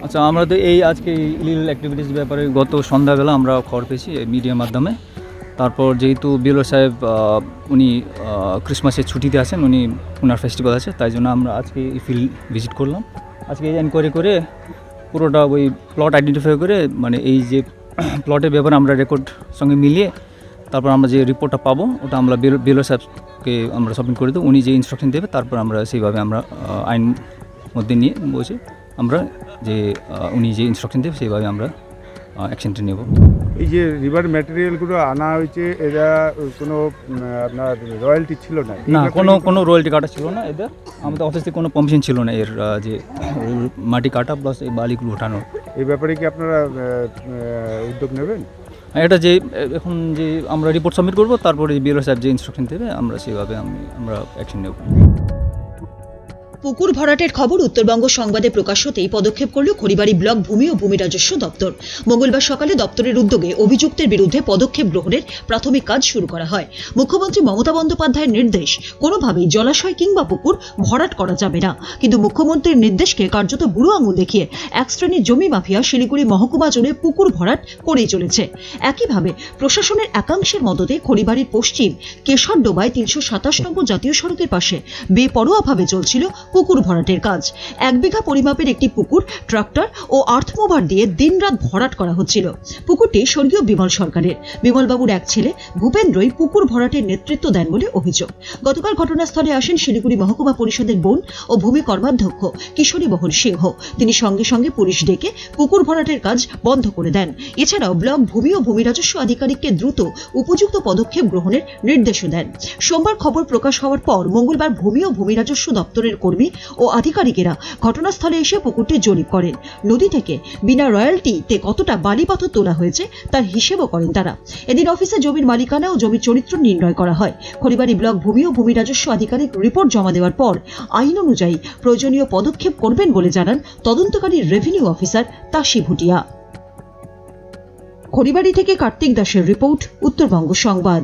আচ্ছা, আমরা তো এই আজকে ইলিগাল অ্যাক্টিভিটিস ব্যাপারে গত সন্ধ্যাবেলা আমরা খবর পেয়েছি মিডিয়ার মাধ্যমে। তারপর যেহেতু বিএলও সাহেব উনি ক্রিসমাসের ছুটিতে আছেন, উনি ওনার ফেস্টিভ্যাল আছে, তাই জন্য আমরা আজকে এই ফিল্ড ভিজিট করলাম। আজকে এনকোয়ারি করে পুরোটা ওই প্লট আইডেন্টিফাই করে, মানে এই যে প্লটের ব্যাপারে আমরা রেকর্ড সঙ্গে মিলিয়ে তারপর আমরা যে রিপোর্টটা পাবো ওটা আমরা বিএলও সাহেবকে আমরা সাবমিট করে দেবো। উনি যে ইনস্ট্রাকশন দেবে তারপর আমরা সেইভাবে আমরা আইন মধ্যে নিয়ে বসে আমরা যে উনি যে ইনস্ট্রাকশন দেবে সেইভাবে আমরা অ্যাকশনটা নেব। এই যে রিভার ম্যাটেরিয়ালগুলো আনা হয়েছে, এরা কোনো আপনার রয়্যালটি ছিল না? না, কোনো রয়্যালটি কাটা ছিল না এদের। আমাদের অফিস থেকে কোনো পারমিশন ছিল না এর যে মাটি কাটা প্লাস এই বালিগুলো ওঠানো। এই ব্যাপারে কি আপনারা উদ্যোগ নেবেন? এটা যে এখন যে আমরা রিপোর্ট সাবমিট করবো, তারপরে বিএলও সাহেব যে ইনস্ট্রাকশন দেবে আমরা সেইভাবে আমরা অ্যাকশন নেব। পুকুর ভরাটের খবর উত্তরবঙ্গ সংবাদে প্রকাশ হতেই পদক্ষেপ করল খড়িবাড়ি ব্লক ভূমি ও ভূমি রাজস্ব দপ্তর। মঙ্গলবার সকালে দপ্তরের উদ্যোগে অভিযুক্তের বিরুদ্ধে পদক্ষেপ গ্রহণের প্রাথমিক কাজ শুরু করা হয়। মুখ্যমন্ত্রী মমতা বন্দ্যোপাধ্যায়ের নির্দেশ, কোনোভাবেই জলাশয় কিংবা পুকুর ভরাট করা যাবে না। কিন্তু মুখ্যমন্ত্রীর নির্দেশকে কার্যত বুড়ো আঙুল দেখিয়ে এক শ্রেণীর জমি মাফিয়া শিলিগুড়ি মহকুমা জুড়ে পুকুর ভরাট করেই চলেছে। একইভাবে প্রশাসনের একাংশের মদতে খড়িবাড়ির পশ্চিম কেশরডোবায় ৩২৭ নম্বর জাতীয় সড়কের পাশে বেপরোয়াভাবে চলছিল পুকুর ভরাটের কাজ। ১ বিঘা পরিমাপের একটি পুকুর ট্রাক্টর ও আর্থমোভার দিয়ে দিনরাত ভরাট করা হচ্ছিল। পুকুরটি স্বর্গীয় বিমল সরকারের। বিমলবাবুর এক ছেলে ভূপেন্দ্রই পুকুর ভরাটের নেতৃত্ব দেন বলে অভিযোগ। গতকাল ঘটনাস্থলে আসেন শিলিগুড়ি মহকুমা পরিষদের বন ও ভূমি কর্মাধ্যক্ষ কিশোরী মোহন সিংহ। তিনি সঙ্গে সঙ্গে পুলিশ ডেকে পুকুর ভরাটের কাজ বন্ধ করে দেন। এছাড়াও ব্লক ভূমি ও ভূমি রাজস্ব আধিকারিককে দ্রুত উপযুক্ত পদক্ষেপ গ্রহণের নির্দেশও দেন। সোমবার খবর প্রকাশ হওয়ার পর মঙ্গলবার ভূমি ও ভূমি রাজস্ব দপ্তরের কর্মী ও আধিকারিকেরা ঘটনাস্থলে এসে পুকুরটি জরিপ করেন। নদী থেকে বিনা রয়্যালটিতে কতটা বালি পাথর তোলা হয়েছে তার হিসেবও করেন তারা। এদিন অফিসে জমির মালিকানা ও জমির চরিত্র নির্ণয় করা হয়। খড়িবাড়ি ব্লক ভূমি ও ভূমি রাজস্ব আধিকারিক রিপোর্ট জমা দেওয়ার পর আইন অনুযায়ী প্রয়োজনীয় পদক্ষেপ করবেন বলে জানান তদন্তকারী রেভিনিউ অফিসার তাসি ভুটিয়া। খড়িবাড়ি থেকে কার্তিক দাসের রিপোর্ট, উত্তরবঙ্গ সংবাদ।